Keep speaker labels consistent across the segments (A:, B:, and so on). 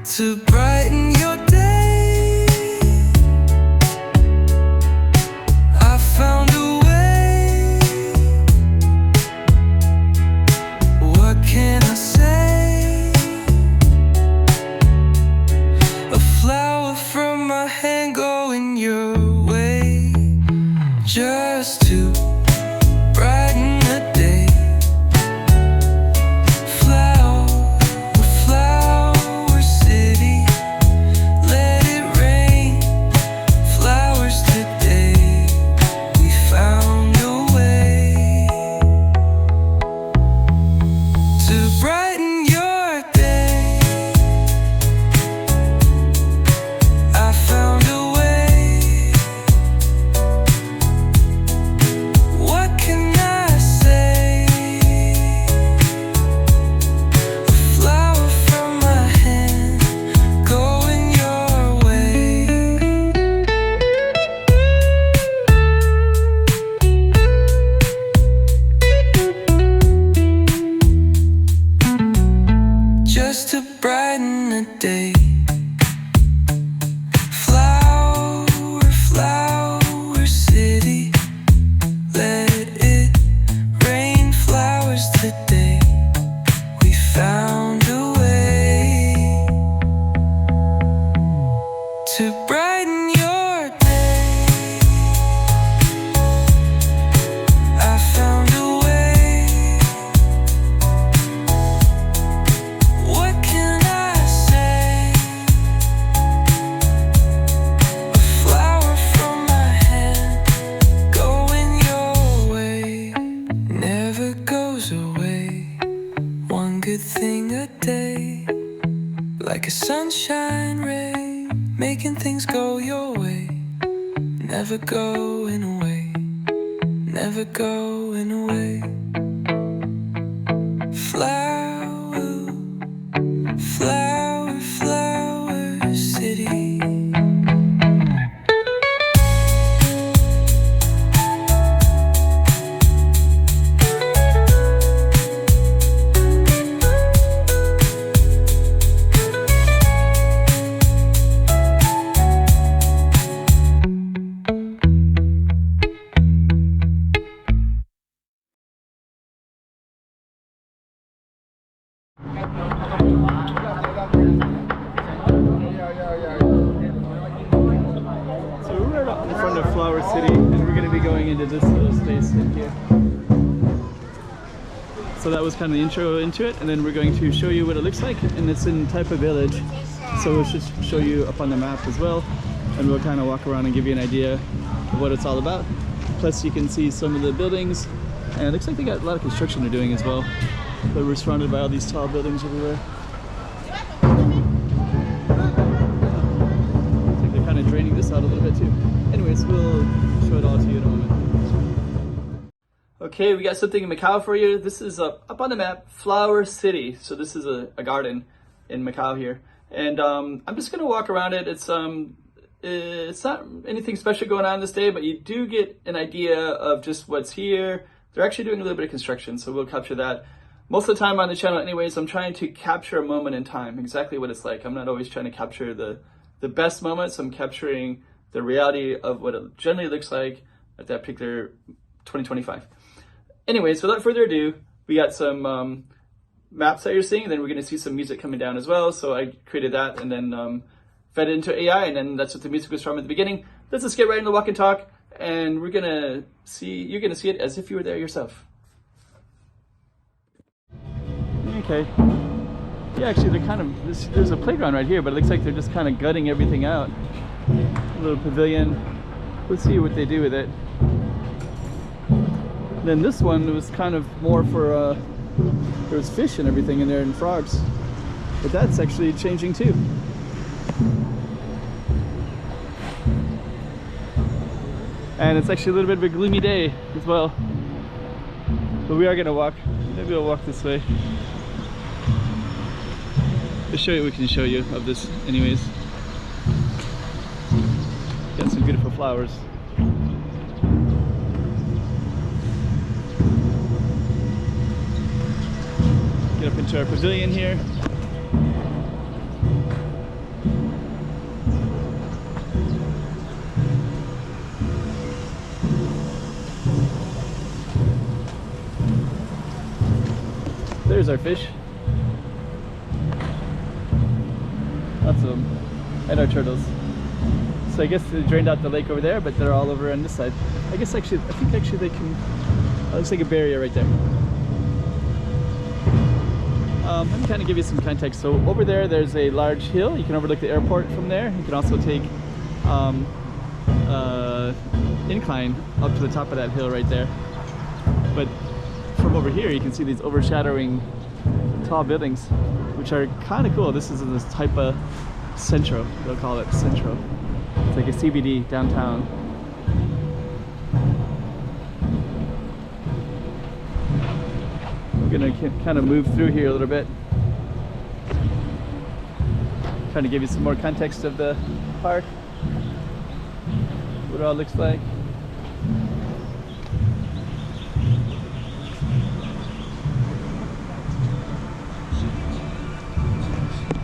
A: to brighten your day. I found a way. What can I say? A flower from my hand going your way, just to brighten the day. Flower, flower city, let it rain. Flowers today, we found a way to brighten your day. I found a way. What can I say? A flower from my hand going your way. Just to brighten the day. Flower, flower city, let it rain. Flowers today, we found a way to brighten your day. I found a way. What can I say? A flower from my hand going your way, never goes away. One good thing a day, like a sunshine ray, making things go your way, never going away, never going away. Flower, flower, flower city.
B: So we're right in front of Flower City, and we're going to be going into this little space in here. So that was kind of the intro into it, and then we're going to show you what it looks like, and it's in Taipa village. So we'll just show you up on the map as well, and we'll kind of walk around and give you an idea of what it's all about. Plus you can see some of the buildings, and it looks like they got a lot of construction they're doing as well. But we're surrounded by all these tall buildings everywhere. Draining this out a little bit too. Anyways, we'll show it all to you in a moment. Okay, we got something in Macau for you. This is up on the map, Flower City. So this is a garden in Macau here, and I'm just gonna walk around it. It's not anything special going on this day, but you do get an idea of just what's here. They're actually doing a little bit of construction, so we'll capture that. Most of the time on the channel anyways, I'm trying to capture a moment in time, exactly what it's like. I'm not always trying to capture the best moments. I'm capturing the reality of what it generally looks like at that particular 2025. Anyways, without further ado, we got some maps that you're seeing, and then we're going to see some music coming down as well. So I created that and then fed it into AI, and then that's what the music was from at the beginning. Let's just get right into walk and talk, and you're going to see it as if you were there yourself. Okay. Yeah, actually, they're kind of, there's a playground right here, but it looks like they're just kind of gutting everything out. A little pavilion. Let's see what they do with it. Then this one was kind of more for, there was fish and everything in there and frogs. But that's actually changing too. And it's actually a little bit of a gloomy day as well. But we are going to walk. Maybe we'll walk this way. To show you what we can show you of this anyways. Got some beautiful flowers. Get up into our pavilion here. There's our fish. Lots of them. And our turtles. So I guess they drained out the lake over there, but they're all over on this side. I guess actually, I think actually they can, looks like a barrier right there. Let me kind of give you some context. So over there, there's a large hill. You can overlook the airport from there. You can also take incline up to the top of that hill right there. But from over here, you can see these overshadowing tall buildings, which are kind of cool. This is this Taipa Centro, they'll call it Centro. It's like a CBD downtown. We're gonna kind of move through here a little bit. Trying to give you some more context of the park, what it all looks like.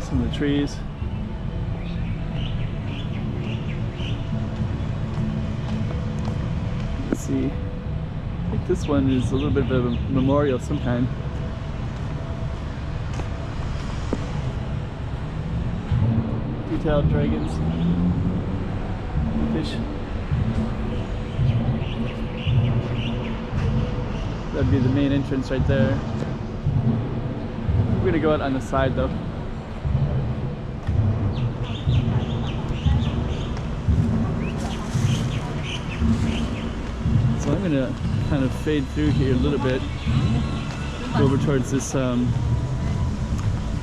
B: Some of the trees. Let's see. I think this one is a little bit of a memorial of some kind. Detailed dragons, fish. That'd be the main entrance right there. We're gonna go out on the side though. So I'm gonna kind of fade through here a little bit, go over towards this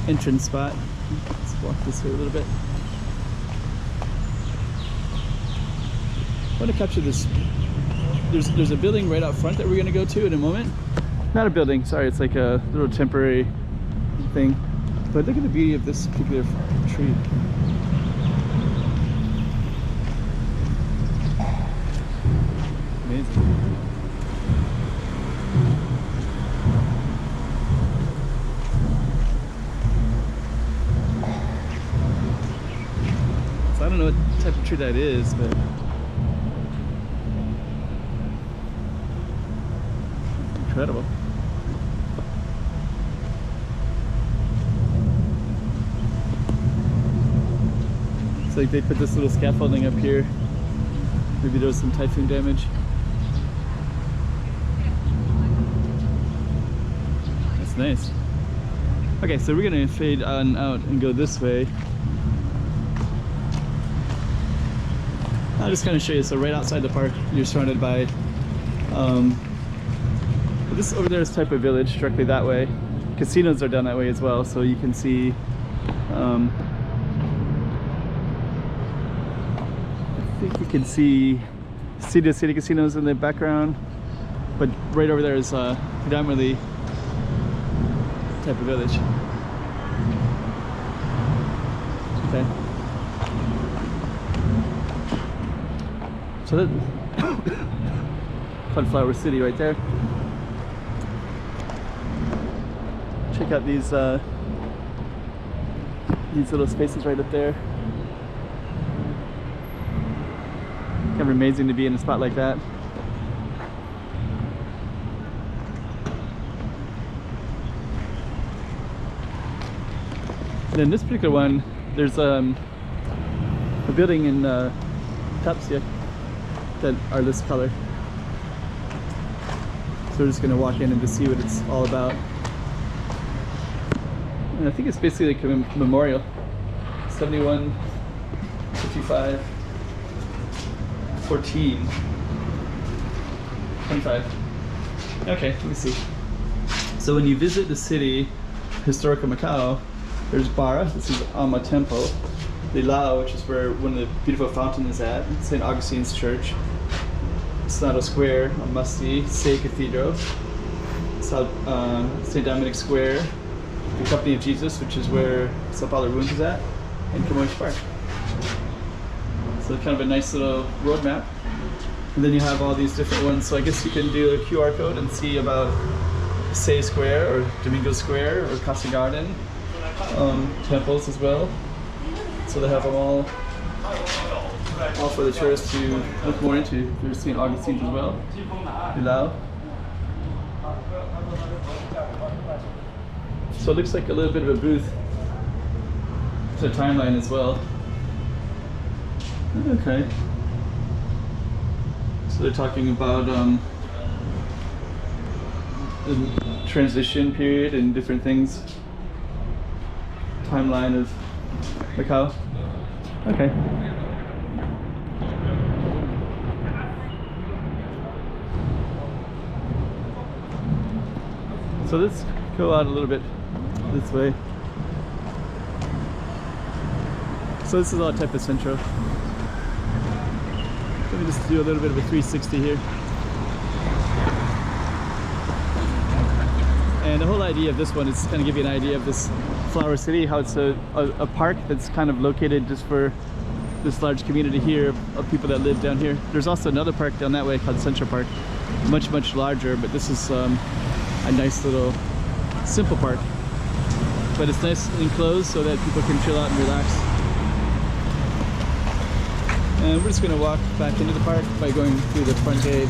B: entrance spot. Let's walk this way a little bit. I want to capture this. There's a building right out front that we're gonna go to in a moment. Not a building, sorry, it's like a little temporary thing. But look at the beauty of this particular tree. Amazing. So I don't know what type of tree that is, but incredible. It's like they put this little scaffolding up here. Maybe there was some typhoon damage. That's nice. Okay, so we're gonna fade on out and go this way. I'll just kind of show you. So right outside the park, you're surrounded by this over there is Taipa Village, directly that way. Casinos are down that way as well, so you can see I think you can see City casinos in the background, but right over there is predominantly Taipa Village. Okay. So that Flower City right there. Check out these little spaces right up there. Kind of amazing to be in a spot like that. And in this particular one, there's a building in Tapsia that are this color. So we're just going to walk in and just see what it's all about. And I think it's basically like a memorial. 71, 55, 14, 25. Okay, let me see. So when you visit the city, Historical Macau, there's Bara, this is Ama Temple, Lilao, which is where one of the beautiful fountains is at, St. Augustine's Church, Senado Square, a must-see, Say Cathedral, St. Dominic Square, the Company of Jesus, which is where Sao Paulo Ruins is at, and Camões Park. So kind of a nice little roadmap. And then you have all these different ones, so I guess you can do a QR code and see about Say Square, or Domingo Square, or Casa Garden, temples as well. So they have them all for the tourists to look more into. There's St. Augustine's as well, Bilao. So it looks like a little bit of a booth. It's a timeline as well. Okay. So they're talking about the transition period and different things. Timeline of Macau. Okay. So let's go out a little bit this way. So this is all Taipa Central. Let me just do a little bit of a 360 here. And the whole idea of this one is to kind of give you an idea of this flower city, how it's a park that's kind of located just for this large community here of people that live down here. There's also another park down that way called Central Park, much larger, but this is a nice little simple park. But it's nice and enclosed so that people can chill out and relax. And we're just going to walk back into the park by going through the front gate.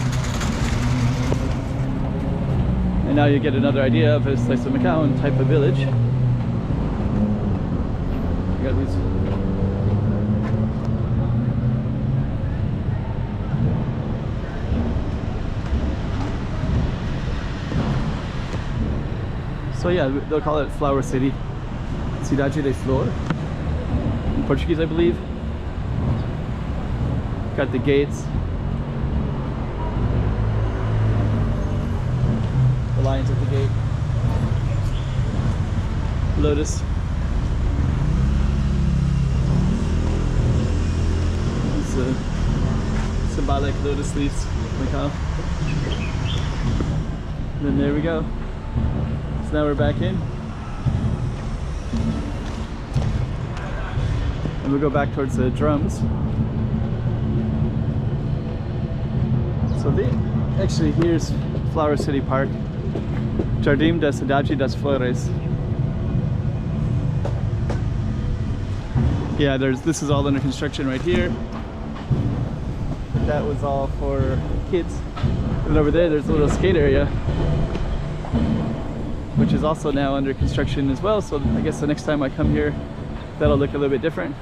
B: And now you get another idea of a slice of Macau and Taipa village. You got these. So yeah, they'll call it Flower City. Cidade de Flor. In Portuguese, I believe. Got the gates. The lions at the gate. Lotus. It's symbolic lotus leaves. Macau. Then there we go. So now we're back in. And we'll go back towards the drums. So actually here's Flower City Park. Jardim da Cidade das Flores. Yeah, this is all under construction right here. That was all for kids. And over there's a little skate area, which is also now under construction as well. So I guess the next time I come here, that'll look a little bit different.